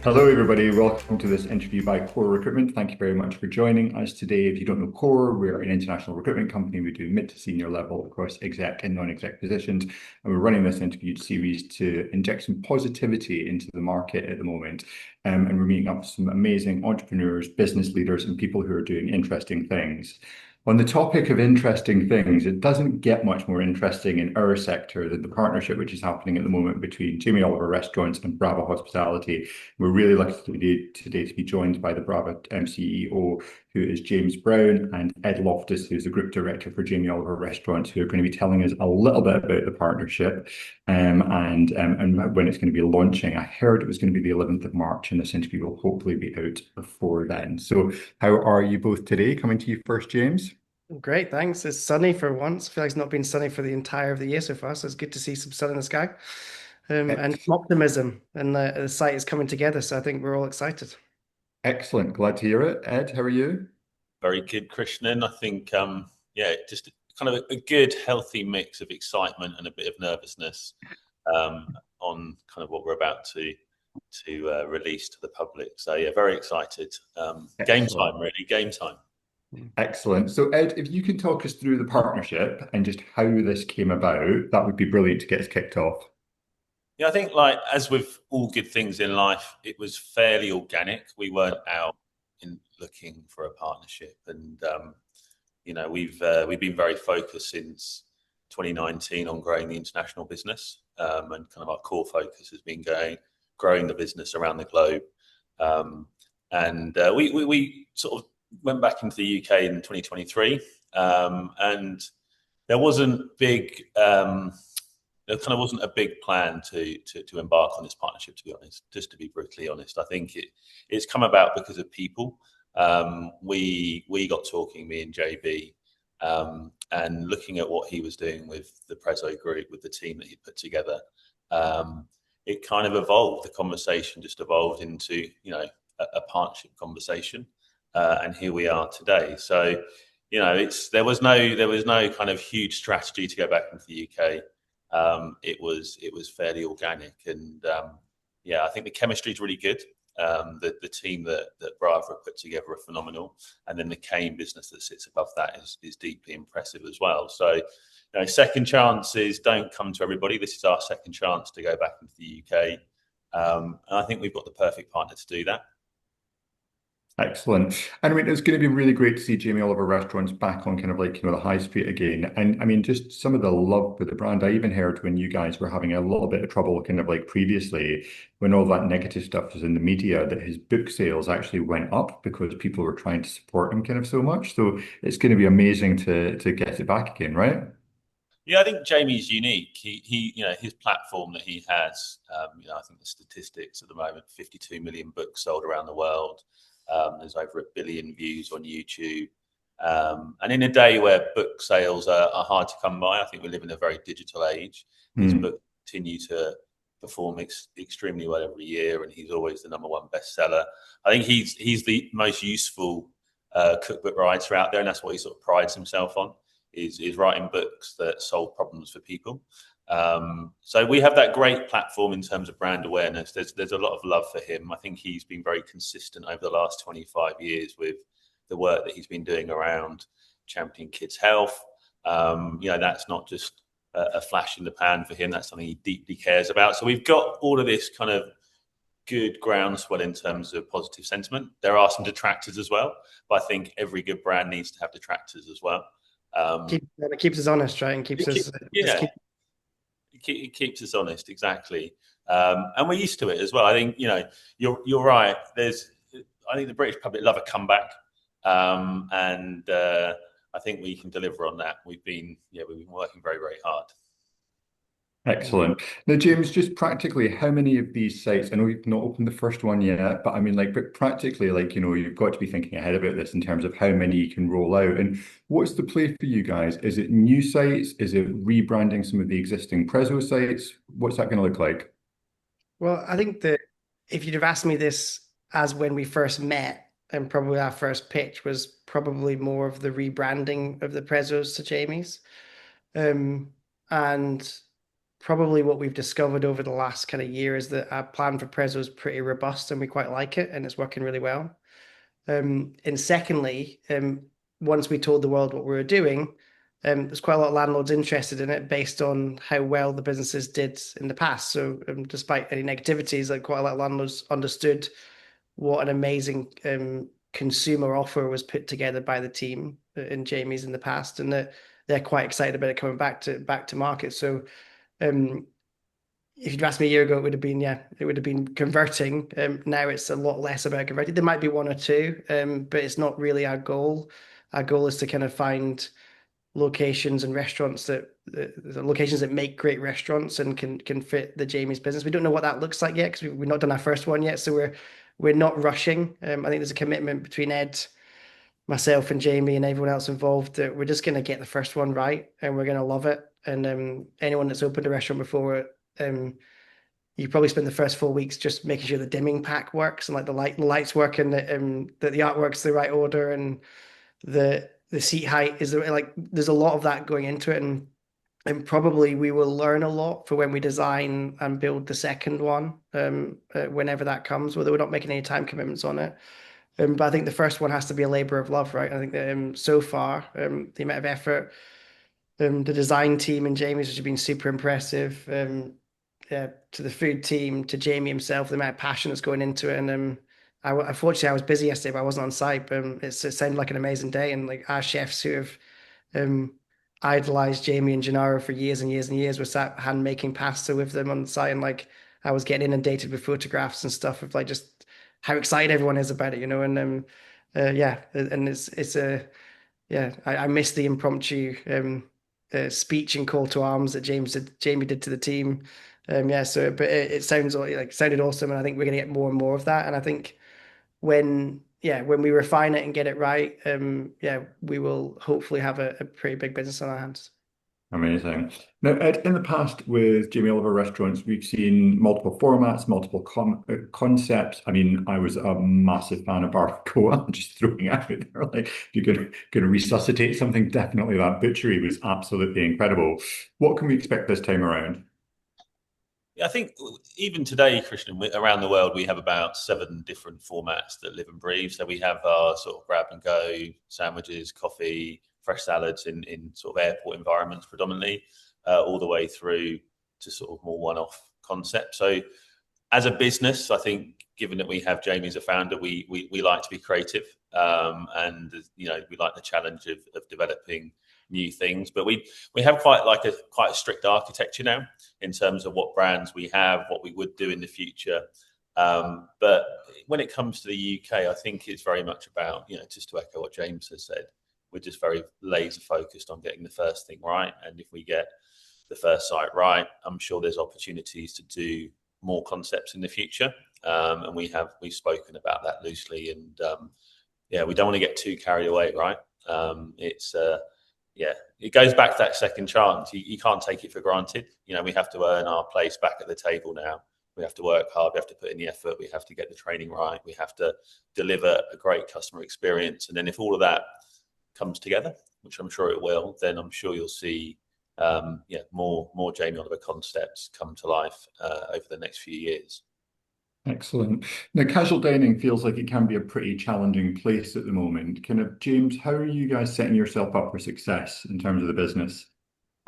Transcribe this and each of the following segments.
Hello, everybody. Welcome to this interview by Core Recruitment. Thank you very much for joining us today. If you don't know Core, we're an international recruitment company. We do mid to senior level across exec and non-exec positions. And we're running this interview series to inject some positivity into the market at the moment. And we're meeting up with some amazing entrepreneurs, business leaders, and people who are doing interesting things. On the topic of interesting things, it doesn't get much more interesting in our sector than the partnership which is happening at the moment between Jamie Oliver Restaurants and Brava Hospitality. We're really lucky today to be joined by the Brava CEO, who is James Brown, and Ed Loftus, who's the Group Director for Jamie Oliver Restaurants, who are going to be telling us a little bit about the partnership and when it's going to be launching. I heard it was going to be the 11th of March, and this interview will hopefully be out before then. So how are you both today? Coming to you first, James. Great, thanks. It's sunny for once. I feel like it's not been sunny for the entire of the year so far, so it's good to see some sun in the sky and some optimism. And the site is coming together, so I think we're all excited. Excellent. Glad to hear it. Ed, how are you? Very good, Christian. I think, yeah, just kind of a good, healthy mix of excitement and a bit of nervousness on kind of what we're about to release to the public. So yeah, very excited. Game time, really, game time. Excellent. So, Ed, if you can talk us through the partnership and just how this came about, that would be brilliant to get us kicked off. Yeah, I think like as with all good things in life, it was fairly organic. We weren't out in looking for a partnership, and we've been very focused since 2019 on growing the international business, and kind of our core focus has been growing the business around the globe. We sort of went back into the UK in 2023, and there wasn't big. There kind of wasn't a big plan to embark on this partnership, to be honest. Just to be brutally honest, I think it's come about because of people. We got talking, me and JB, and looking at what he was doing with the Prezzo group, with the team that he put together. It kind of evolved. The conversation just evolved into a partnership conversation, and here we are today. So there was no kind of huge strategy to go back into the UK. It was fairly organic, and yeah, I think the chemistry is really good. The team that Brava put together are phenomenal, and then the cane business that sits above that is deeply impressive as well. So, second chances don't come to everybody. This is our second chance to go back into the UK, and I think we've got the perfect partner to do that. Excellent. And I mean, it's going to be really great to see Jamie Oliver Restaurants back on kind of like, the high street again. And I mean, just some of the love for the brand. I even heard when you guys were having a little bit of trouble kind of like previously, when all that negative stuff was in the media, that his book sales actually went up because people were trying to support him kind of so much. So it's going to be amazing to get it back again, right? Yeah, I think Jamie's unique. His platform that he has. I think the statistics at the moment: 52 million books sold around the world. There's over 1 billion views on YouTube. And in a day where book sales are hard to come by, I think we live in a very digital age. His books continue to perform extremely well every year, and he's always the #1 bestseller. I think he's the most useful cookbook writer out there, and that's what he sort of prides himself on, is writing books that solve problems for people. So we have that great platform in terms of brand awareness. There's a lot of love for him. I think he's been very consistent over the last 25 years with the work that he's been doing around championing kids' health. That's not just a flash in the pan for him. That's something he deeply cares about. So we've got all of this kind of good groundswell in terms of positive sentiment. There are some detractors as well, but I think every good brand needs to have detractors as well. It keeps us honest, right? And keeps us. It keeps us honest, exactly, and we're used to it as well. I think you're right. I think the British public love a comeback, and I think we can deliver on that. We've been working very, very hard. Excellent. Now, James, just practically, how many of these sites? I know you've not opened the first one yet, but I mean, but practically, you've got to be thinking ahead about this in terms of how many you can roll out. And what's the play for you guys? Is it new sites? Is it rebranding some of the existing Prezzo sites? What's that going to look like? Well, I think that if you'd have asked me this as when we first met, and probably our first pitch was probably more of the rebranding of the Prezzos to Jamie's, and probably what we've discovered over the last kind of year is that our plan for Prezzo is pretty robust and we quite like it and it's working really well. And secondly, once we told the world what we were doing, there's quite a lot of landlords interested in it based on how well the businesses did in the past. So despite any negativities, like quite a lot of landlords understood what an amazing consumer offer was put together by the team in Jamie's in the past, and that they're quite excited about it coming back to market. So if you'd asked me a year ago, it would have been converting. Now it's a lot less about converting. There might be one or two, but it's not really our goal. Our goal is to kind of find locations and restaurants that locations that make great restaurants and can fit the Jamie's business. We don't know what that looks like yet because we've not done our first one yet, so we're not rushing. I think there's a commitment between Ed, myself, and Jamie and everyone else involved that we're just going to get the first one right and we're going to love it. And anyone that's opened a restaurant before, you probably spend the first 4 weeks just making sure the dimming pack works and like the lights work and that the artwork's the right order and the seat height is like there's a lot of that going into it, and probably we will learn a lot for when we design and build the second one, whenever that comes, whether we're not making any time commitments on it. But I think the first one has to be a labor of love, right? I think that so far, the amount of effort, the design team and Jamie's, which has been super impressive, to the food team, to Jamie himself, the amount of passion that's going into it. And unfortunately, I was busy yesterday, but I wasn't on site. But it sounded like an amazing day. And like our chefs who have idolized Jamie and Gennaro for years and years and years were sat hand making pasta with them on the site. And like I was getting inundated with photographs and stuff of like just how excited everyone is about it, you know. And yeah, and it's a I miss the impromptu speech and call to arms that Jamie did to the team. So but it sounded awesome, and I think we're gonna get more and more of that. And I think when we refine it and get it right, we will hopefully have a pretty big business on our hands. Amazing. Now, Ed, in the past with Jamie Oliver restaurants, we've seen multiple formats, multiple concepts. I mean, I was a massive fan of barbacoa. I'm just throwing out there. Like, if you could resuscitate something, definitely that butchery was absolutely incredible. What can we expect this time around? Yeah, I think even today, Christian, around the world, we have about 7 different formats that live and breathe. So we have our sort of grab and go sandwiches, coffee, fresh salads in sort of airport environments predominantly, all the way through to sort of more one-off concepts. So as a business, I think given that we have Jamie as a founder, we like to be creative, and we like the challenge of developing new things. But we have quite a strict architecture now in terms of what brands we have, what we would do in the future. But when it comes to the UK, I think it's very much about, just to echo what James has said, we're just very laser focused on getting the first thing right. And if we get the first site right, I'm sure there's opportunities to do more concepts in the future. And we've spoken about that loosely. And we don't want to get too carried away, right? It goes back to that second chance. You can't take it for granted. We have to earn our place back at the table now. We have to work hard. We have to put in the effort. We have to get the training right. We have to deliver a great customer experience. And then if all of that comes together, which I'm sure it will, then I'm sure you'll see more Jamie Oliver concepts come to life over the next few years. Excellent. Now, casual dining feels like it can be a pretty challenging place at the moment. James, how are you guys setting yourself up for success in terms of the business?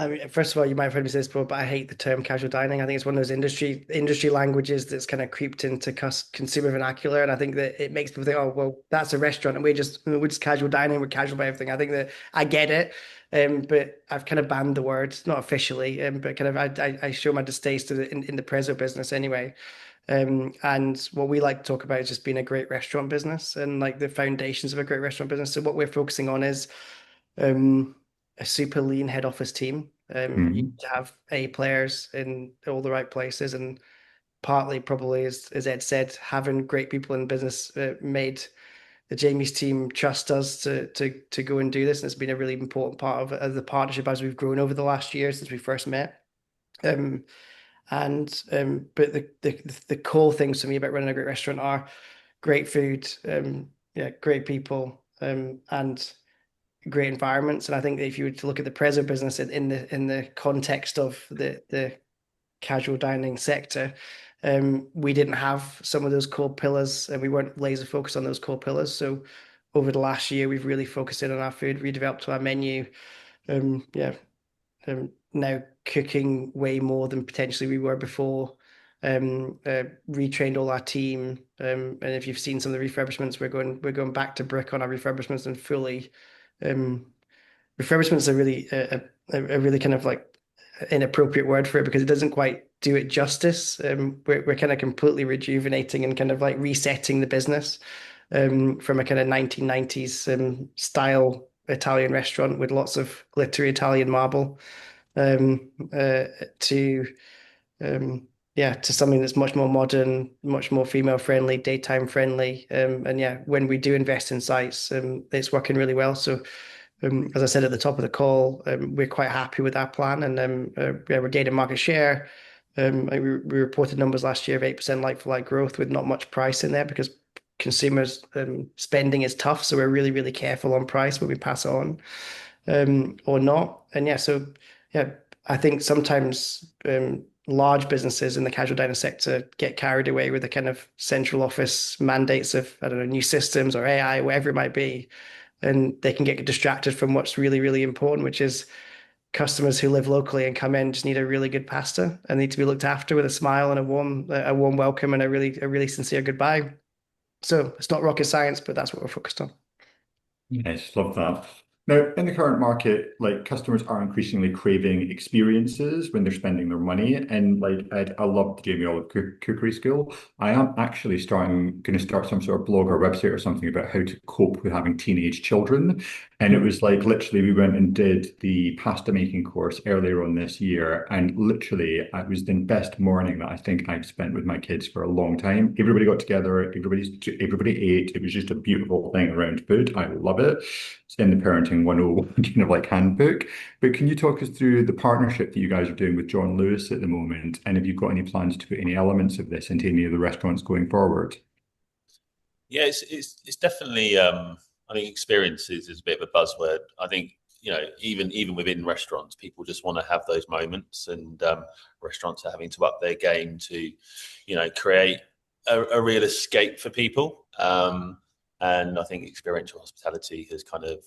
I mean, first of all, you might have heard me say this before, but I hate the term casual dining. I think it's one of those industry languages that's kind of creeped into consumer vernacular, and I think that it makes people think, oh, well, that's a restaurant, and we're just casual dining. We're casual about everything. I think that I get it, but I've kind of banned the word, not officially, but kind of I show my distaste to in the Prezzo business anyway. And what we like to talk about is just being a great restaurant business and like the foundations of a great restaurant business. So what we're focusing on is a super lean head office team. You need to have A players in all the right places, and partly probably, as Ed said, having great people in business made the Jamie's team trust us to go and do this. And it's been a really important part of the partnership as we've grown over the last year since we first met. But the core things for me about running a great restaurant are great food, great people, and great environments. And I think that if you were to look at the Prezzo business in the context of the casual dining sector, we didn't have some of those core pillars, and we weren't laser focused on those core pillars. So over the last year, we've really focused in on our food, redeveloped our menu. Yeah, now cooking way more than potentially we were before. Retrained all our team, and if you've seen some of the refurbishments, we're going back to brick on our refurbishments and fully. Refurbishments are really a really kind of like inappropriate word for it because it doesn't quite do it justice. We're kind of completely rejuvenating and kind of like resetting the business from a kind of 1990s style Italian restaurant with lots of glittery Italian marble to to something that's much more modern, much more female friendly, daytime friendly. And yeah, when we do invest in sites, it's working really well. So as I said at the top of the call, we're quite happy with our plan, and yeah, we're gaining market share. We reported numbers last year of 8% like-for-like growth with not much price in there because consumers spending is tough. So we're really, really careful on price when we pass it on or not. And yeah, so yeah, I think sometimes large businesses in the casual dining sector get carried away with the kind of central office mandates of, I don't know, new systems or AI, whatever it might be. And they can get distracted from what's really, really important, which is customers who live locally and come in just need a really good pasta and need to be looked after with a smile and a warm welcome and a really sincere goodbye. So it's not rocket science, but that's what we're focused on. Yes, love that. Now, in the current market, like customers are increasingly craving experiences when they're spending their money. And like I love the Jamie Olive cookery school. I am actually going to start some sort of blog or website or something about how to cope with having teenage children. And it was like literally we went and did the pasta making course earlier on this year, and literally it was the best morning that I think I've spent with my kids for a long time. Everybody got together, everybody ate. It was just a beautiful thing around food. I love it. It's in the parenting 101 kind of like handbook. But can you talk us through the partnership that you guys are doing with John Lewis at the moment? And have you got any plans to put any elements of this into any of the restaurants going forward? Yeah, it's definitely. I think experiences is a bit of a buzzword. I think even within restaurants, people just want to have those moments, and restaurants are having to up their game to, create a real escape for people. And I think experiential hospitality has kind of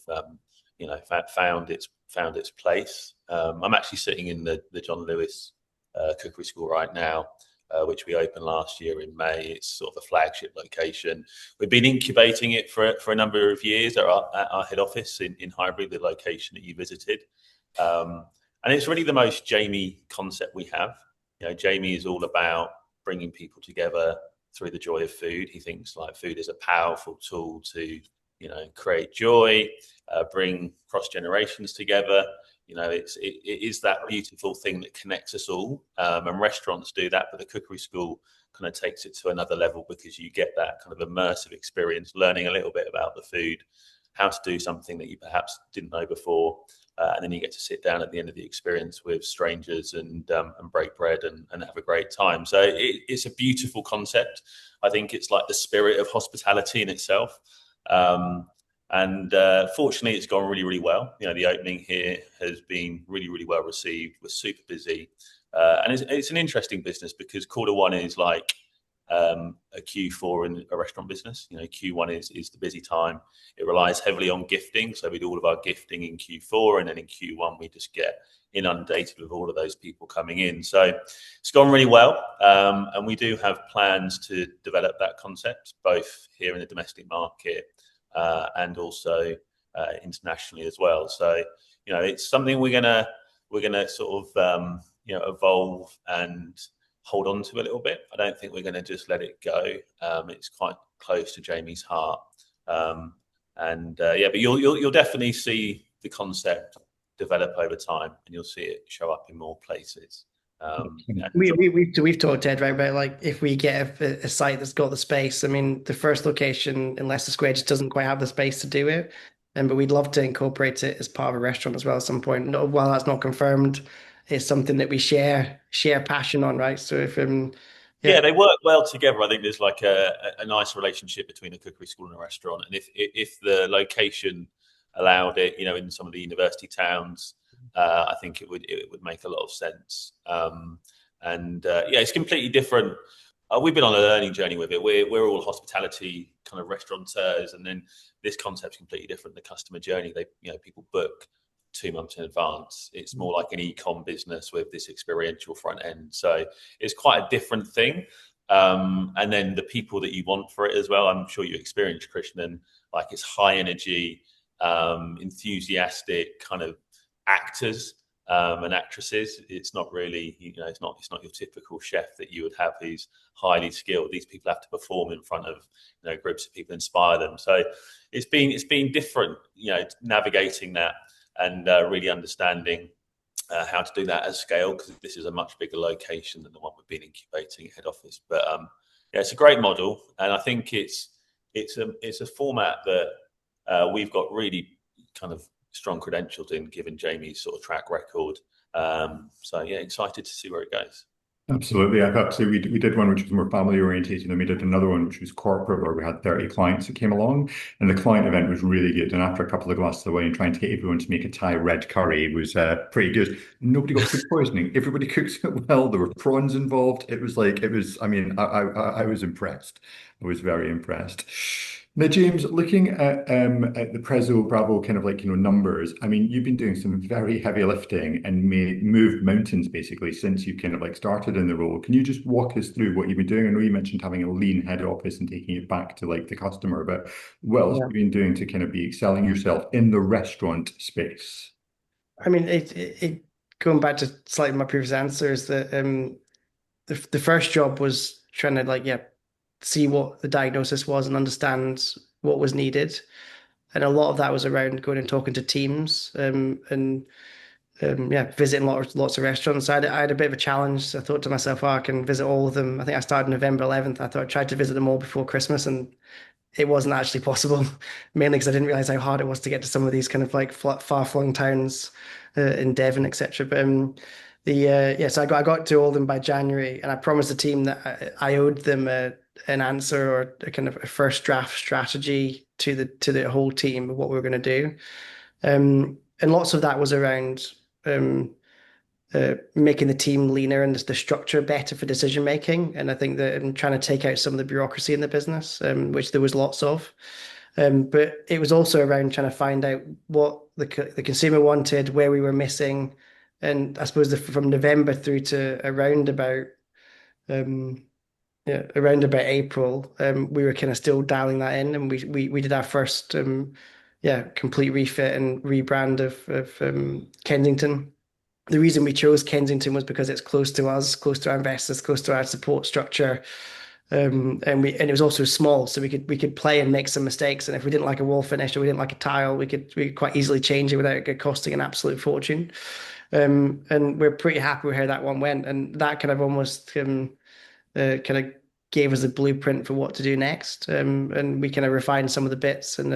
found its place. I'm actually sitting in the John Lewis cookery school right now, which we opened last year in May. It's sort of a flagship location. We've been incubating it for a number of years at our head office in Highbury, the location that you visited. And it's really the most Jamie concept we have. Jamie is all about bringing people together through the joy of food. He thinks like food is a powerful tool to, create joy, bring cross generations together. It is that beautiful thing that connects us all. And restaurants do that, but the cookery school kind of takes it to another level because you get that kind of immersive experience, learning a little bit about the food, how to do something that you perhaps didn't know before. And then you get to sit down at the end of the experience with strangers and break bread and have a great time. So it's a beautiful concept. I think it's like the spirit of hospitality in itself. And fortunately, it's gone really, really well. The opening here has been really, really well received. We're super busy. And it's an interesting business because Q1 is like a Q4 in a restaurant business. Q1 is the busy time. It relies heavily on gifting. So we do all of our gifting in Q4, and then in Q1, we just get inundated with all of those people coming in. So it's gone really well. And we do have plans to develop that concept, both here in the domestic market and also internationally as well. So, it's something we're gonna sort of evolve and hold on to a little bit. I don't think we're going to just let it go. It's quite close to Jamie's heart, but you'll definitely see the concept develop over time, and you'll see it show up in more places. We've talked, Ed, right, about like if we get a site that's got the space. I mean, the first location in Leicester Square just doesn't quite have the space to do it, but we'd love to incorporate it as part of a restaurant as well at some point. No, while that's not confirmed, it's something that we share passion on, right? So if they work well together. I think there's like a nice relationship between a cookery school and a restaurant, and if the location allowed it, in some of the university towns, I think it would make a lot of sense. And yeah, it's completely different. We've been on a learning journey with it. We're all hospitality kind of restaurateurs, and then this concept's completely different. The customer journey, people book 2 months in advance. It's more like an e-com business with this experiential front end. So it's quite a different thing. And then the people that you want for it as well. I'm sure you experienced, Christian, and like it's high energy, enthusiastic kind of actors and actresses. It's not really, it's not your typical chef that you would have who's highly skilled. These people have to perform in front of groups of people, inspire them. So it's been different, navigating that and really understanding how to do that at scale, because this is a much bigger location than the one we've been incubating at head office. But yeah, it's a great model, and I think it's a format that we've got really kind of strong credentials in, given Jamie's sort of track record. So yeah, excited to see where it goes. Absolutely. I thought so. We did one which was more family orientated, and we did another one which was corporate, where we had 30 clients that came along, and the client event was really good. And after a couple of glasses of wine, trying to get everyone to make a Thai red curry was pretty good. Nobody got food poisoning. Everybody cooked it well. There were prawns involved. I mean, I was impressed. I was very impressed. Now, James, looking at the Prezzo Bravo kind of numbers, I mean, you've been doing some very heavy lifting and moved mountains basically since you kind of started in the role. Can you just walk us through what you've been doing? I know you mentioned having a lean head office and taking it back to the customer, but what else have you been doing to kind of be excelling yourself in the restaurant space? I mean, it going back to slightly my previous answer is that the first job was trying to see what the diagnosis was and understand what was needed. And a lot of that was around going and talking to teams and visiting lots of restaurants. I had a bit of a challenge. I thought to myself, I can visit all of them. I think I started November 11th. I thought I tried to visit them all before Christmas, and it wasn't actually possible, mainly because I didn't realize how hard it was to get to some of these kind of far-flung towns in Devon, etc. But so I got to all of them by January, and I promised the team that I owed them an answer or a kind of a first draft strategy to the whole team of what we were going to do. And lots of that was around making the team leaner and the structure better for decision making. And I think that I'm trying to take out some of the bureaucracy in the business, which there was lots of. But it was also around trying to find out what the consumer wanted, where we were missing. And I suppose from November through to around about April, we were kind of still dialing that in, and we did our first complete refit and rebrand of Kensington. The reason we chose Kensington was because it's close to us, close to our investors, close to our support structure. And it was also small, so we could play and make some mistakes. And if we didn't like a wall finish or we didn't like a tile, we could quite easily change it without it costing an absolute fortune. And we're pretty happy with how that one went. And that kind of almost kind of gave us a blueprint for what to do next. And we kind of refined some of the bits. And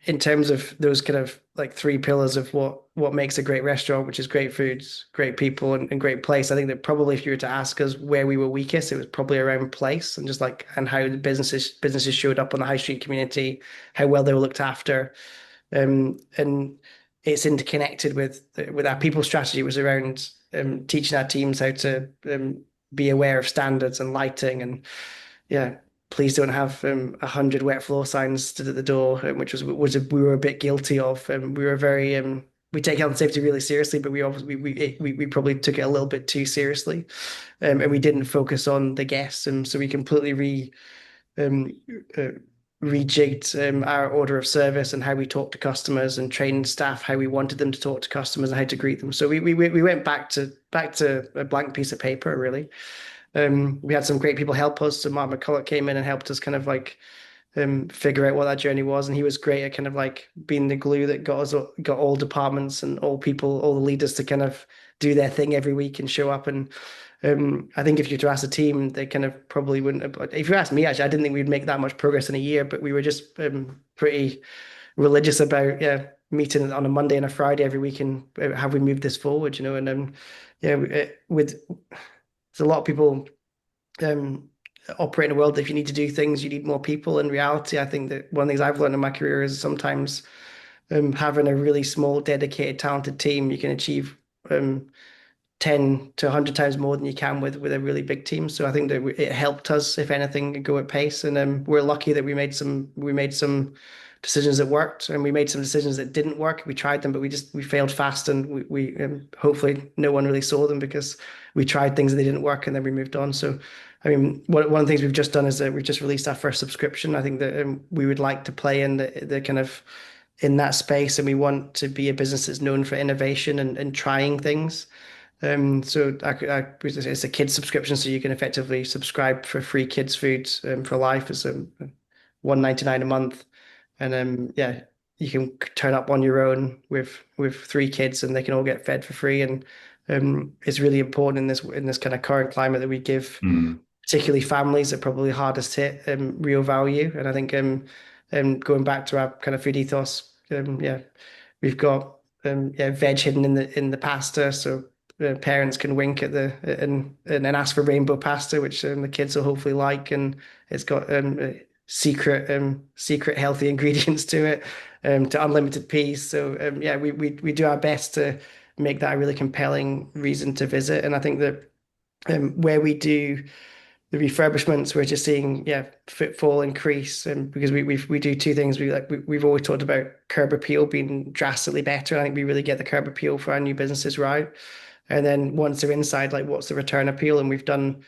in terms of those kind of three pillars of what makes a great restaurant, which is great foods, great people, and great place, I think that probably if you were to ask us where we were weakest, it was probably around place and and how the businesses showed up on the high street community, how well they were looked after. And it's interconnected with our people strategy. It was around teaching our teams how to be aware of standards and lighting, and please don't have 100 wet floor signs stood at the door, which we were a bit guilty of. We were very we take health and safety really seriously, but we probably took it a little bit too seriously, and we didn't focus on the guests, and so we completely rejigged our order of service and how we talk to customers, and trained staff how we wanted them to talk to customers and how to greet them. So we went back to a blank piece of paper, really. We had some great people help us. So Mark McCulloch came in and helped us kind of figure out what that journey was, and he was great at kind of being the glue that got all departments and all people, all the leaders to kind of do their thing every week and show up. And I think if you were to ask a team, they kind of probably wouldn't have. If you asked me, actually, I didn't think we'd make that much progress in a year, but we were just pretty religious about meeting on a Monday and a Friday every week and have we moved this forward, and with there's a lot of people operate in a world that if you need to do things, you need more people. In reality, I think that one of the things I've learned in my career is sometimes having a really small, dedicated, talented team, you can achieve 10 to 100 times more than you can with a really big team. So I think that it helped us, if anything, go at pace. And we're lucky that we made some decisions that worked, and we made some decisions that didn't work. We tried them, but we failed fast, and we hopefully no one really saw them because we tried things that they didn't work, and then we moved on. So, I mean, one of the things we've just done is that we've just released our first subscription. I think that we would like to play in the kind of in that space, and we want to be a business that's known for innovation and trying things. So it's a kids subscription, so you can effectively subscribe for free kids food for life. It's $1.99 a month, and yeah, you can turn up on your own with three kids, and they can all get fed for free. And it's really important in this kind of current climate that we give, particularly families that are probably hardest hit, real value. And I think going back to our kind of food ethos, yeah, we've got veg hidden in the pasta, so parents can wink at and ask for rainbow pasta, which the kids will hopefully like, and it's got secret healthy ingredients to it, to unlimited peas. So yeah, we do our best to make that a really compelling reason to visit. And I think that where we do the refurbishments, we're just seeing footfall increase, and because we do two things. We've always talked about curb appeal being drastically better. I think we really get the curb appeal for our new businesses right. And then once they're inside, like, what's the return appeal? And we've done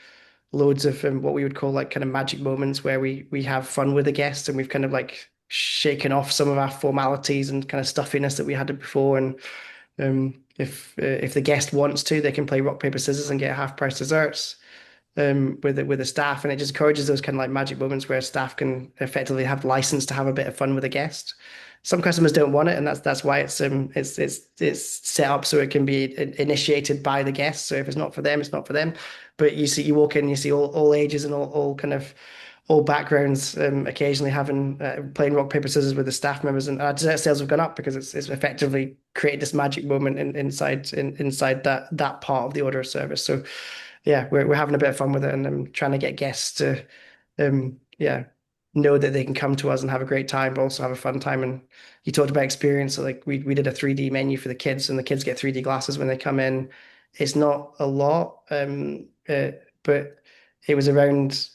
loads of what we would call like kind of magic moments where we have fun with the guests, and we've kind of like shaken off some of our formalities and kind of stuffiness that we had before. And if the guest wants to, they can play rock paper scissors and get half price desserts with the staff, and it just encourages those kind of like magic moments where staff can effectively have license to have a bit of fun with a guest. Some customers don't want it, and that's why it's set up so it can be initiated by the guests. So if it's not for them, it's not for them. But you walk in, you see all ages and all kind of all backgrounds, occasionally having playing rock paper scissors with the staff members, and our dessert sales have gone up because it's effectively created this magic moment inside that part of the order of service. So yeah, we're having a bit of fun with it, and I'm trying to get guests to know that they can come to us and have a great time, but also have a fun time. And you talked about experience, so like we did a 3D menu for the kids, and the kids get 3D glasses when they come in. It's not a lot, but it was around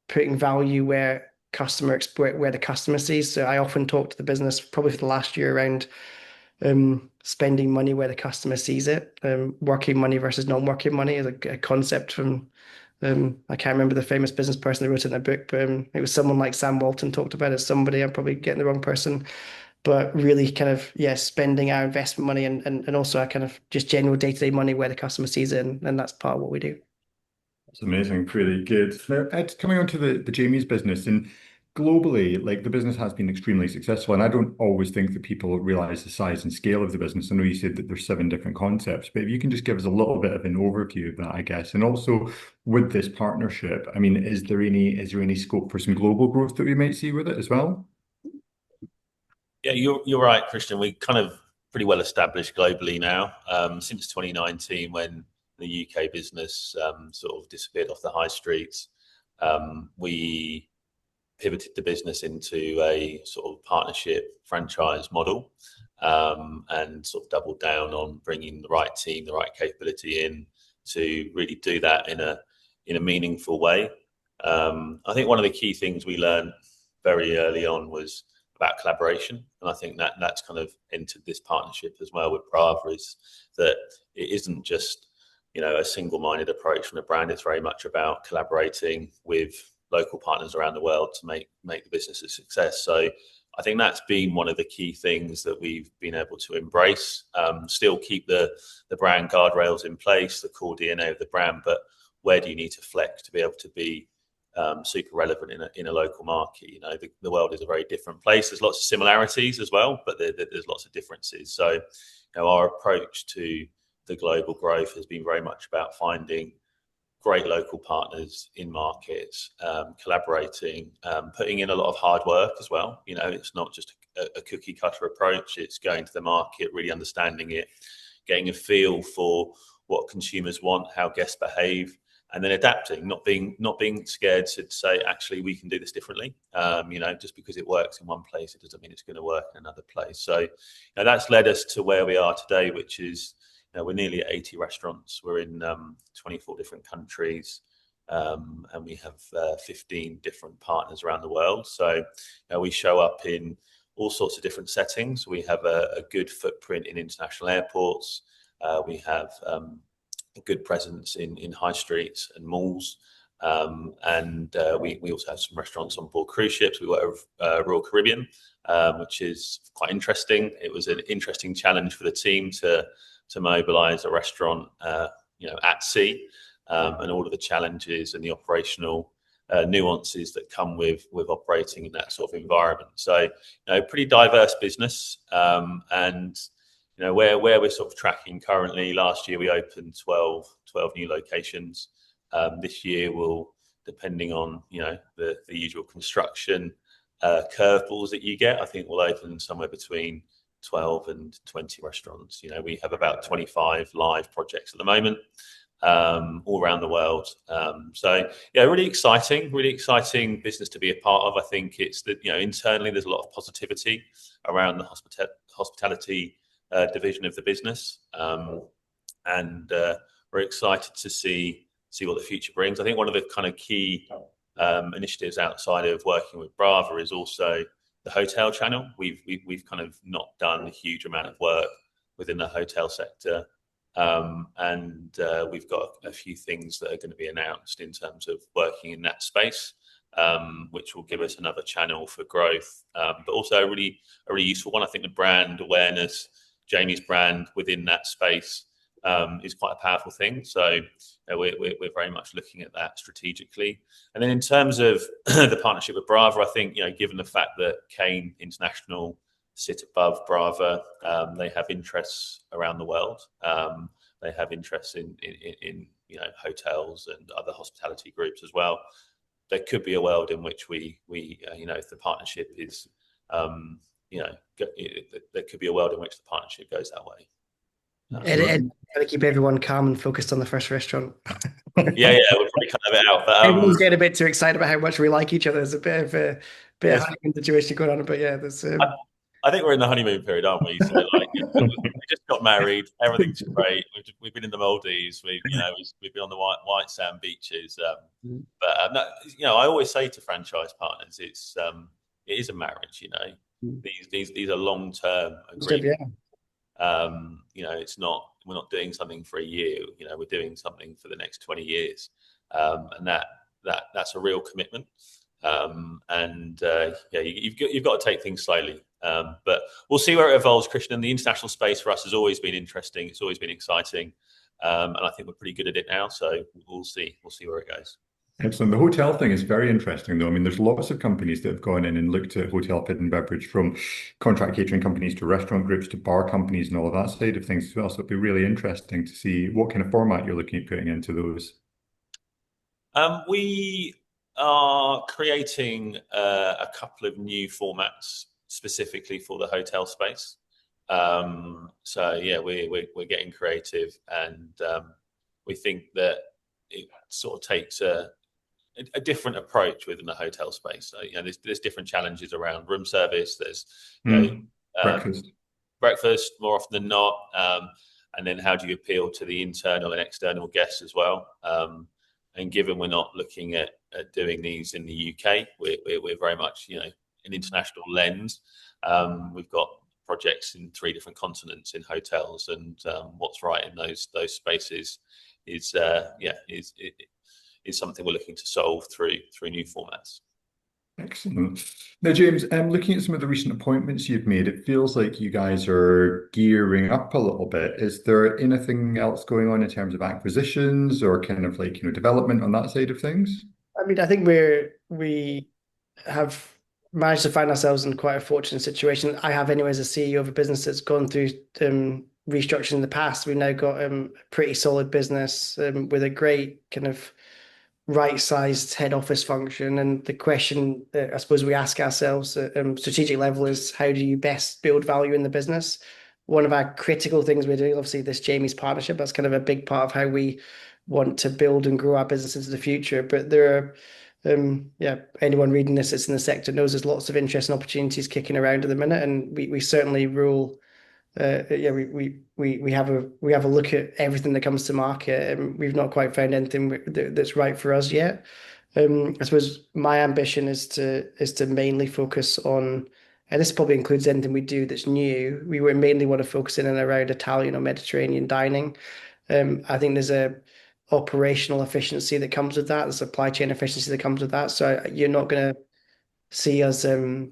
putting value where the customer sees. So I often talk to the business, probably for the last year, around spending money where the customer sees it. Working money versus non-working money is a concept from I can't remember the famous business person that wrote it in a book, but it was someone like Sam Walton talked about it. Somebody, I'm probably getting the wrong person, but really kind of spending our investment money and also our kind of just general day-to-day money where the customer sees it, and that's part of what we do. That's amazing, really good. Now, Ed, coming on to the Jamie's business, and globally, like, the business has been extremely successful, and I don't always think that people realize the size and scale of the business. I know you said that there's 7 different concepts, but if you can just give us a little bit of an overview of that, I guess. And also with this partnership, I mean, is there any scope for some global growth that we might see with it as well? Yeah, you're right, Christian. We kind of pretty well established globally now, since 2019, when the UK business sort of disappeared off the high streets. We pivoted the business into a sort of partnership franchise model, and sort of doubled down on bringing the right team, the right capability in to really do that in a meaningful way. I think one of the key things we learned very early on was about collaboration, and I think that's kind of entered this partnership as well with Brava, is that it isn't just a single-minded approach from the brand. It's very much about collaborating with local partners around the world to make the business a success. So I think that's been one of the key things that we've been able to embrace. Still keep the brand guardrails in place, the core DNA of the brand, but where do you need to flex to be able to be super relevant in a local market? The world is a very different place. There's lots of similarities as well, but there's lots of differences. So our approach to the global growth has been very much about finding great local partners in markets, collaborating, putting in a lot of hard work as well. It's not just a cookie cutter approach. It's going to the market, really understanding it, getting a feel for what consumers want, how guests behave, and then adapting, not being scared to say, actually, we can do this differently. Just because it works in one place, it doesn't mean it's going to work in another place. So that's led us to where we are today, which is we're nearly at 80 restaurants. We're in 24 different countries, and we have 15 different partners around the world. So we show up in all sorts of different settings. We have a good footprint in international airports. We have a good presence in high streets and malls. And we also have some restaurants on board cruise ships. We work with Royal Caribbean, which is quite interesting. It was an interesting challenge for the team to mobilize a restaurant at sea, and all of the challenges and the operational nuances that come with operating in that sort of environment. So pretty diverse business, and where we're sort of tracking currently. Last year we opened 12 new locations. This year will, depending on the usual construction curveballs that you get, I think we'll open somewhere between 12 and 20 restaurants. We have about 25 live projects at the moment, all around the world. So really exciting business to be a part of. I think it's that internally there's a lot of positivity around the hospitality division of the business, and we're excited to see what the future brings. I think one of the kind of key initiatives outside of working with Brava is also the hotel channel. We've kind of not done a huge amount of work within the hotel sector, and we've got a few things that are going to be announced in terms of working in that space, which will give us another channel for growth, but also a really useful one. I think the brand awareness, Jamie's brand within that space, is quite a powerful thing. So we're very much looking at that strategically. And then in terms of the partnership with Brava, I think given the fact that Kane International sit above Brava, they have interests around the world. They have interests in hotels and other hospitality groups as well. There could be a world in which we if the partnership is there could be a world in which the partnership goes that way. And to keep everyone calm and focused on the first restaurant. We'll probably cut that bit out. But, everyone's getting a bit too excited about how much we like each other. There's a bit of a honeymoon situation going on, but there's. I think we're in the honeymoon period, aren't we? So we just got married. Everything's great. We've been in the Maldives. We've been on the white sand beaches. But I always say to franchise partners, it is a marriage. These are long-term agreements. It's not, we're not doing something for a year. We're doing something for the next 20 years, and that's a real commitment. You've got to take things slowly. But we'll see where it evolves, Christian. And the international space for us has always been interesting. It's always been exciting, and I think we're pretty good at it now. So we'll see where it goes. Excellent. The hotel thing is very interesting, though. I mean, there's lots of companies that have gone in and looked at hotel food and beverage, from contract catering companies to restaurant groups to bar companies and all of that side of things as well. So it'd be really interesting to see what kind of format you're looking at putting into those. We are creating a couple of new formats specifically for the hotel space. We're getting creative, and we think that it sort of takes a different approach within the hotel space. So there's different challenges around room service. There's breakfast more often than not, and then how do you appeal to the internal and external guests as well? And given we're not looking at doing these in the UK, we're very much an international lens. We've got projects in 3 different continents in hotels, and what's right in those spaces is something we're looking to solve through new formats. Excellent. Now, James, looking at some of the recent appointments you've made, it feels like you guys are gearing up a little bit. Is there anything else going on in terms of acquisitions or kind of like development on that side of things? I mean, I think we have managed to find ourselves in quite a fortunate situation. I have, anyway, as a CEO of a business that's gone through restructuring in the past. We've now got a pretty solid business with a great kind of right-sized head office function. And the question I suppose we ask ourselves at strategic level is, how do you best build value in the business? One of our critical things we're doing, obviously, this Jamie's partnership, that's kind of a big part of how we want to build and grow our business into the future. But there are anyone reading this that's in the sector knows there's lots of interest and opportunities kicking around at the minute, and we certainly rule yeah, we have a look at everything that comes to market, and we've not quite found anything that's right for us yet. I suppose my ambition is to mainly focus on, and this probably includes anything we do that's new. We would mainly want to focus in and around Italian or Mediterranean dining. I think there's a operational efficiency that comes with that, the supply chain efficiency that comes with that. So you're not going to see us go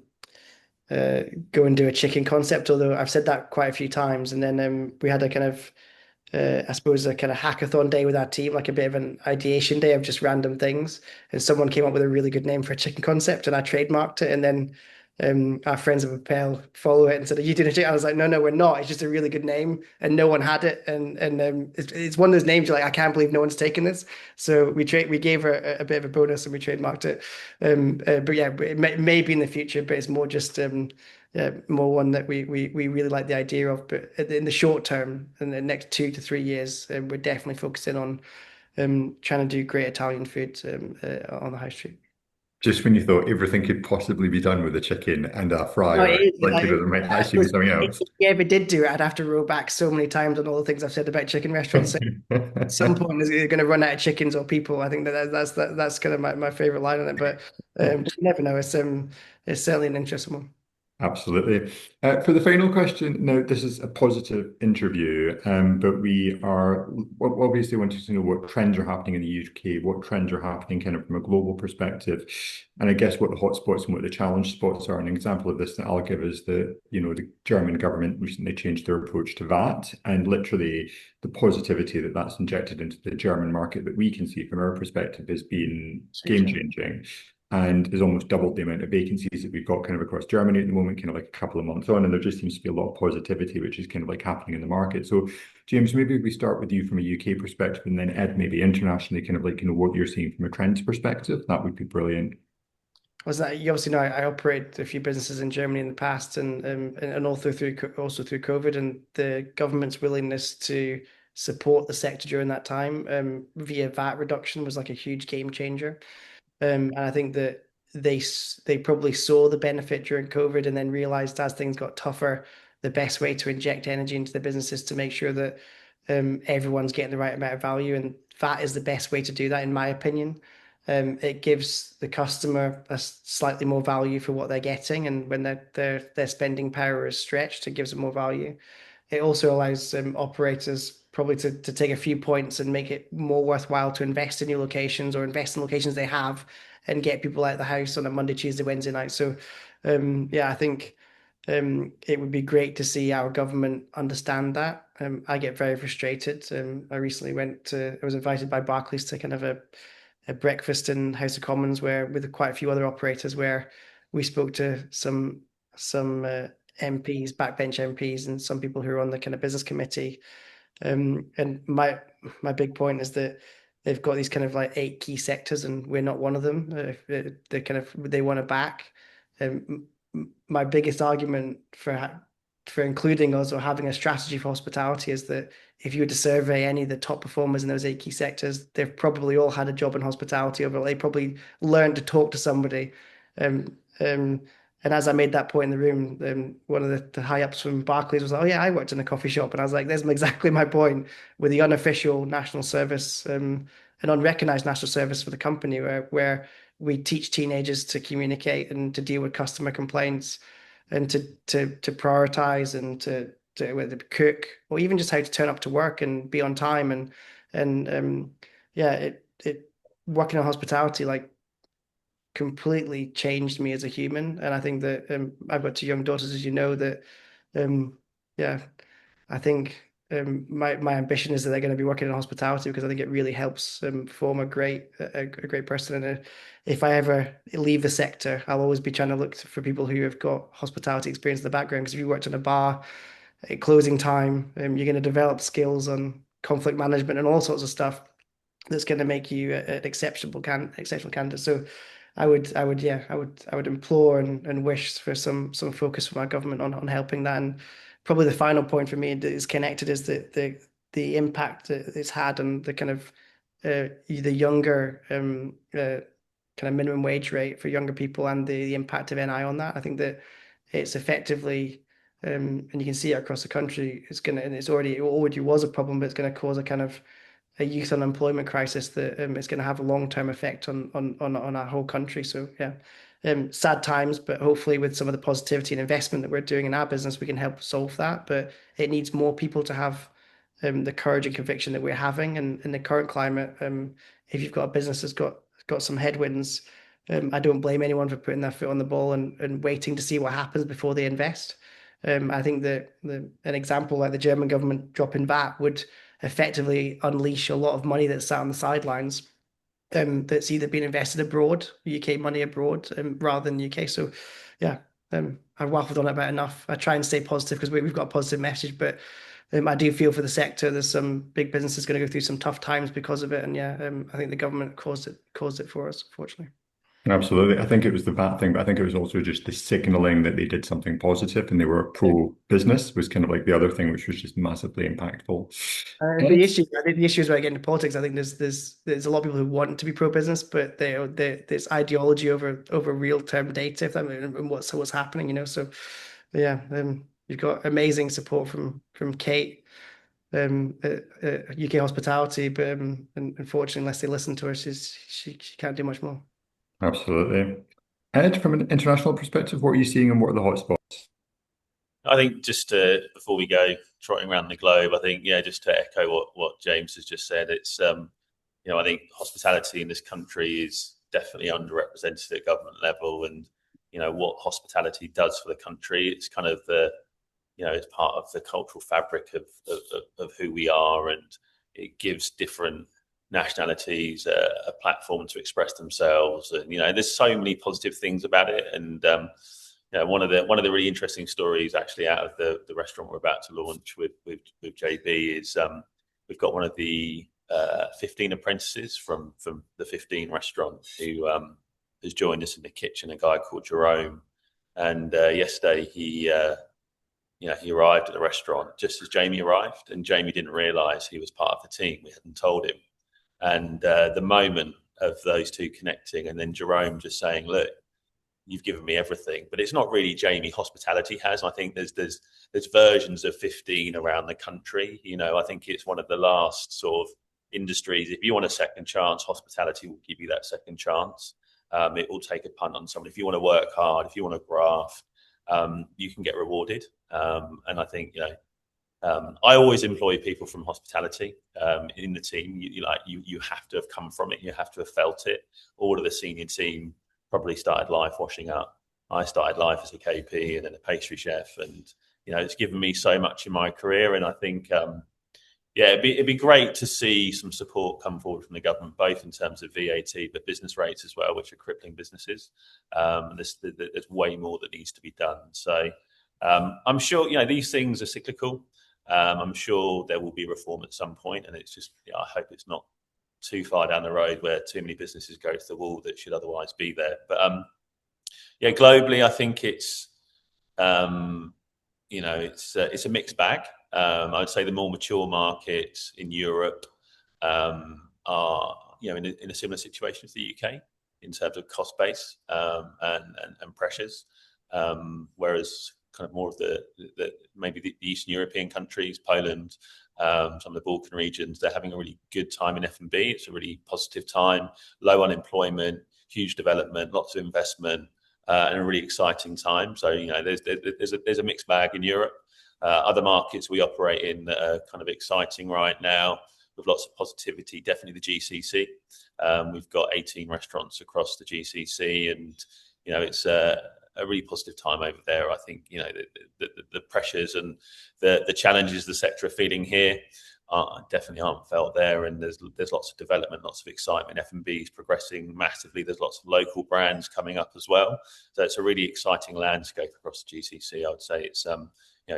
and do a chicken concept, although I've said that quite a few times. And then we had a kind of I suppose a kind of hackathon day with our team, like a bit of an ideation day of just random things. And someone came up with a really good name for a chicken concept, and I trademarked it. And then our friends at Propel follow it and said, "Are you doing a chicken?" I was like, "No, we're not. It's just a really good name," and no one had it. And it's one of those names you're like, "I can't believe no one's taken this." So we gave her a bit of a bonus and we trademarked it. But yeah, it may be in the future, but it's more just more one that we really like the idea of. But in the short term, in the next 2 to 3 years, we're definitely focusing on trying to do great Italian food on the high street. Just when you thought everything could possibly be done with a chicken and a No, it fryer, is. like, there might actually be something else. If you ever did do it, I'd have to roll back so many times on all the things I've said about chicken restaurants. At some point, they're going to run out of chickens or people. I think that's kind of my favorite line on it. But you never know. It's certainly an interesting one. Absolutely. For the final question, now this is a positive interview, but we are obviously wanting to know what trends are happening in the UK, what trends are happening kind of from a global perspective, and I guess what the hotspots and what the challenge spots are. An example of this that I'll give is the German government recently changed their approach to VAT, and literally the positivity that that's injected into the German market that we can see from our perspective has been game changing, and has almost doubled the amount of vacancies that we've got kind of across Germany at the moment, kind of like a couple of months on, and there just seems to be a lot of positivity, which is kind of like happening in the market. So, James, maybe we start with you from a UK perspective, and then Ed, maybe internationally, kind of like, what you're seeing from a trends perspective. That would be brilliant. Was that you obviously know I operated a few businesses in Germany in the past, and also through COVID, and the government's willingness to support the sector during that time via VAT reduction was like a huge game changer. And I think that they probably saw the benefit during COVID and then realized as things got tougher, the best way to inject energy into the business is to make sure that everyone's getting the right amount of value. And that is the best way to do that, in my opinion. It gives the customer a slightly more value for what they're getting, and when their spending power is stretched, it gives them more value. It also allows operators probably to take a few points and make it more worthwhile to invest in new locations or invest in locations they have and get people out of the house on a Monday, Tuesday, Wednesday night. So, yeah, I think it would be great to see our government understand that. I get very frustrated. I recently I was invited by Barclays to kind of a breakfast in House of Commons where with quite a few other operators where we spoke to some MPs, backbench MPs, and some people who are on the kind of business committee. And my big point is that they've got these kind of like 8 key sectors, and we're not one of them. They want to back. My biggest argument for including us or having a strategy for hospitality is that if you were to survey any of the top performers in those 8 key sectors, they've probably all had a job in hospitality, or they probably learned to talk to somebody. And as I made that point in the room, one of the high ups from Barclays was like, "Oh yeah, I worked in a coffee shop," and I was like, "There's exactly my point with the unofficial national service, an unrecognized national service for the company, where we teach teenagers to communicate and to deal with customer complaints, and to prioritize and to whether to cook or even just how to turn up to work and be on time and yeah, it working in hospitality like completely changed me as a human. And I think that I've got 2 young daughters, as you know, that yeah, I think my ambition is that they're going to be working in hospitality because I think it really helps form a great person. And if I ever leave the sector, I'll always be trying to look for people who have got hospitality experience in the background. Because if you worked in a bar at closing time, you're going to develop skills on conflict management and all sorts of stuff that's going to make you an exceptional candidate. So I would implore and wish for some focus from our government on helping that. And probably the final point for me that is connected is the impact that it's had on the kind of the younger kind of minimum wage rate for younger people and the impact of NI on that. I think that it's effectively and you can see it across the country. It already was a problem, but it's going to cause a kind of a youth unemployment crisis that it's going to have a long-term effect on our whole country. So yeah, sad times, but hopefully with some of the positivity and investment that we're doing in our business, we can help solve that. But it needs more people to have the courage and conviction that we're having. And in the current climate, if you've got a business that's got some headwinds, I don't blame anyone for putting their foot on the ball and waiting to see what happens before they invest. I think that an example like the German government dropping VAT would effectively unleash a lot of money that's sat on the sidelines, that's either been invested abroad, UK money abroad, rather than UK. So, yeah, I've waffled on it about enough. I try and stay positive because we've got a positive message, but I do feel for the sector. There's some big businesses going to go through some tough times because of it, and yeah, I think the government caused it for us, unfortunately. Absolutely. I think it was the VAT thing, but I think it was also just the signaling that they did something positive and they were pro-business was kind of like the other thing, which was just massively impactful. I think the issue is about getting into politics. I think there's a lot of people who want to be pro-business, but there's ideology over real-term data, if that, and what's happening, you know. So yeah, you've got amazing support from Kate, UK Hospitality, but and unfortunately, unless they listen to her, she can't do much more. Absolutely. Ed, from an international perspective, what are you seeing and what are the hotspots? I think just before we go trotting around the globe, I think, yeah, just to echo what James has just said, it's, I think hospitality in this country is definitely underrepresented at government level. And, what hospitality does for the country, it's kind of it's part of the cultural fabric of who we are. And it gives different nationalities a platform to express themselves. And, there's so many positive things about it. And, one of the really interesting stories actually out of the restaurant we're about to launch with JB is we've got one of the 15 apprentices from the 15 restaurant who has joined us in the kitchen, a guy called Jerome. And yesterday he arrived at the restaurant just as Jamie arrived, and Jamie didn't realise he was part of the team. We hadn't told him. And the moment of those two connecting, and then Jerome just saying, "Look, you've given me everything," but it's not really Jamie. Hospitality has. I think there's versions of 15 around the country. I think it's one of the last sort of industries. If you want a second chance, hospitality will give you that second chance. It will take a punt on someone. If you want to work hard, if you want to graft, you can get rewarded. And I think I always employ people from hospitality in the team. You have to have come from it. You have to have felt it. All of the senior team probably started life washing up. I started life as a KP and then a pastry chef, and it's given me so much in my career. And I think it'd be great to see some support come forward from the government, both in terms of VAT but business rates as well, which are crippling businesses. There's way more that needs to be done. So I'm sure these things are cyclical. I'm sure there will be reform at some point, and it's just I hope it's not too far down the road where too many businesses go to the wall that should otherwise be there. But globally, I think it's it's a mixed bag. I'd say the more mature markets in Europe are in a similar situation to the UK in terms of cost base and pressures, whereas kind of more of the maybe the Eastern European countries, Poland, some of the Balkan regions, they're having a really good time in F&B. It's a really positive time, low unemployment, huge development, lots of investment, and a really exciting time. So there's a mixed bag in Europe. Other markets we operate in that are kind of exciting right now with lots of positivity. Definitely the GCC. We've got 18 restaurants across the GCC, and it's a really positive time over there. I think the pressures and the challenges the sector are feeling here definitely aren't felt there, and there's lots of development, lots of excitement. F&B is progressing massively. There's lots of local brands coming up as well, so it's a really exciting landscape across the GCC. I would say it's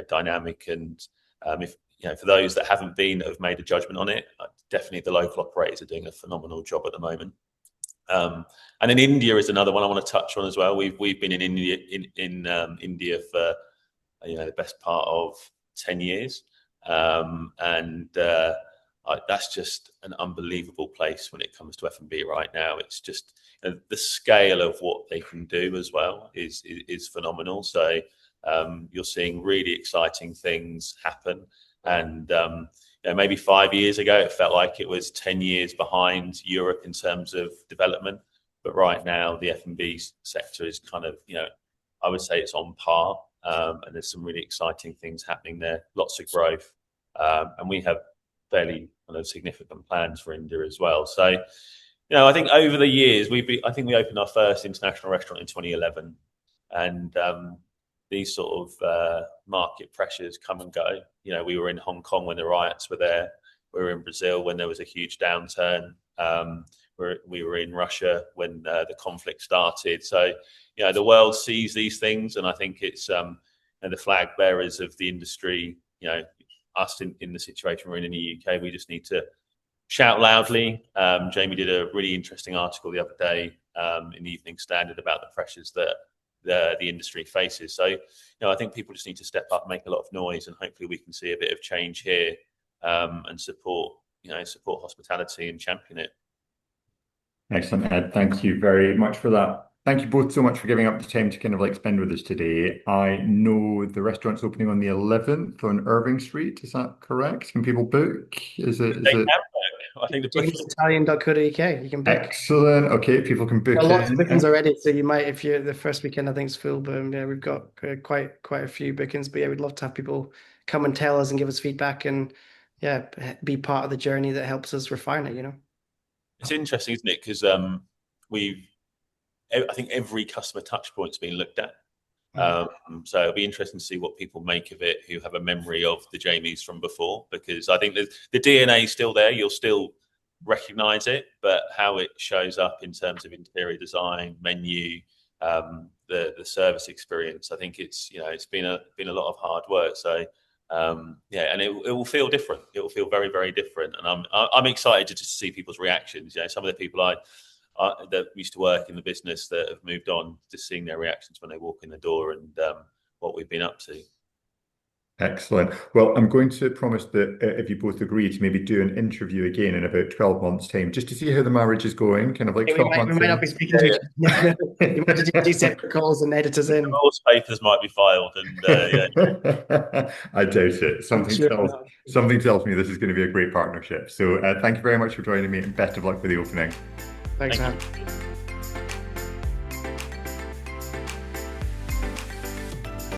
dynamic, and if for those that have made a judgment on it, definitely the local operators are doing a phenomenal job at the moment. And in India is another one I want to touch on as well. We've been in India India for the best part of 10 years, and that's just an unbelievable place when it comes to F&B right now. It's just the scale of what they can do as well is phenomenal. So You're seeing really exciting things happen. And maybe 5 years ago, it felt like it was 10 years behind Europe in terms of development. But right now, the F&B sector is kind of, I would say it's on par. And there's some really exciting things happening there, lots of growth. And we have fairly kind of significant plans for India as well. So, I think over the years, I think we opened our first international restaurant in 2011. And these sort of market pressures come and go. We were in Hong Kong when the riots were there. We were in Brazil when there was a huge downturn. We were in Russia when the conflict started. So, the world sees these things, and I think it's the flag bearers of the industry. Us in the situation we're in the UK, we just need to shout loudly. Jamie did a really interesting article the other day in the Evening Standard about the pressures that the industry faces. So, I think people just need to step up, make a lot of noise, and hopefully we can see a bit of change here and support hospitality and champion it. Excellent, Ed. Thank you very much for that. Thank you both so much for giving up the time to kind of spend with us today. I know the restaurant's opening on the 11th on Irving Street. Is that correct? Can people book? Is it? I think the Italian.co.uk. You can book. Excellent. Okay, people can book. A lot of bookings already, so you might, if you're the first weekend, I think it's full. But we've got quite a few bookings. But we'd love to have people come and tell us and give us feedback, and be part of the journey that helps us refine it. It's interesting, isn't it? Because I think every customer touch point's been looked at. So it'll be interesting to see what people make of it who have a memory of the Jamies from before, because I think the DNA is still there. You'll still recognize it, but how it shows up in terms of interior design, menu, the service experience, I think it's been a lot of hard work. So and it will feel different. It will feel very, very different. And I'm excited to just see people's reactions. Some of the people that used to work in the business that have moved on, just seeing their reactions when they walk in the door and what we've been up to. Excellent. Well, I'm going to promise that if you both agree to maybe do an interview again in about 12 months' time, just to see how the marriage is going, kind of like 12 months. We might not be speaking to each other. You might have to do separate calls and editors in. Most papers might be filed, and I doubt it. Something tells me this is going to be a great partnership. So thank you very much for joining me, and best of luck for the opening. Thanks, man.